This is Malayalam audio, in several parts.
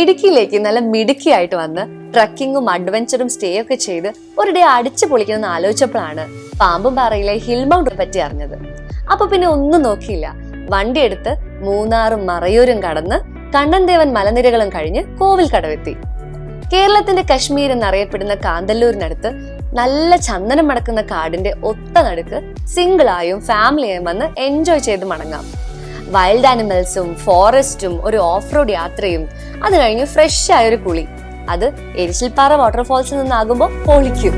ഇടുക്കിയിലേക്ക് നല്ല മിടുക്കിയായിട്ട് വന്ന് ട്രക്കിങ്ങും അഡ്വഞ്ചറും സ്റ്റേ ഒക്കെ ചെയ്ത് ഒരു ഡേ അടിച്ചു പൊളിക്കണമെന്ന് ആലോചിച്ചപ്പോഴാണ് പാമ്പുംപാറയിലെ ഹിൽ മൗണ്ടിനെ പറ്റി അറിഞ്ഞത്. അപ്പൊ പിന്നെ ഒന്നും നോക്കിയില്ല, വണ്ടി എടുത്ത് മൂന്നാറും മറയൂരും കടന്ന് കണ്ണൻദേവൻ മലനിരകളും കഴിഞ്ഞ് കോവിൽ കടവെത്തി. കേരളത്തിന്റെ കശ്മീർ എന്നറിയപ്പെടുന്ന കാന്തല്ലൂരിനടുത്ത് നല്ല ചന്ദനം മടക്കുന്ന കാടിന്റെ ഒത്ത നടുക്ക് സിംഗിളായും ഫാമിലിയായും വന്ന് എൻജോയ് ചെയ്ത് മടങ്ങാം. വൈൽഡ് ആനിമൽസും ഫോറസ്റ്റും ഒരു ഓഫ് റോഡ് യാത്രയും അത് കഴിഞ്ഞ് ഫ്രഷ് ആയ ഒരു കുളി, അത് എരിശിൽപ്പാറ വാട്ടർഫോൾസിൽ നിന്നാകുമ്പോൾ പൊളിക്കും.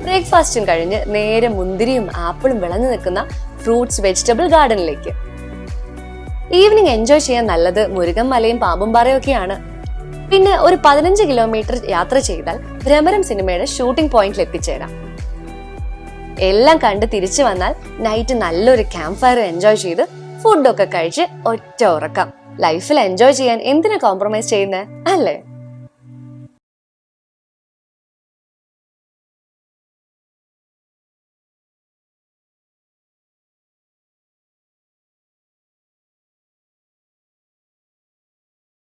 ബ്രേക്ക്ഫാസ്റ്റും കഴിഞ്ഞ് നേരെ മുന്തിരിയും ആപ്പിളും വിളഞ്ഞു നിൽക്കുന്ന ഫ്രൂട്ട്സ് വെജിറ്റബിൾ ഗാർഡനിലേക്ക്. ഈവനിങ് എൻജോയ് ചെയ്യാൻ നല്ലത് മുരുകൻ മലയും പാമ്പുംപാറയും ഒക്കെയാണ്. പിന്നെ ഒരു 15 കിലോമീറ്റർ യാത്ര ചെയ്താൽ ഭ്രമരം സിനിമയുടെ ഷൂട്ടിംഗ് പോയിന്റിൽ എത്തിച്ചേരാം. എല്ലാം കണ്ട് തിരിച്ചു വന്നാൽ നൈറ്റ് നല്ലൊരു ക്യാമ്പ് ഫയർ എൻജോയ് ചെയ്ത് ഫുഡൊക്കെ കഴിച്ച് ഒറ്റ ഉറക്കം. ലൈഫിൽ എൻജോയ് ചെയ്യാൻ എന്തിനാ കോംപ്രമൈസ് ചെയ്യുന്നത്, അല്ലേ?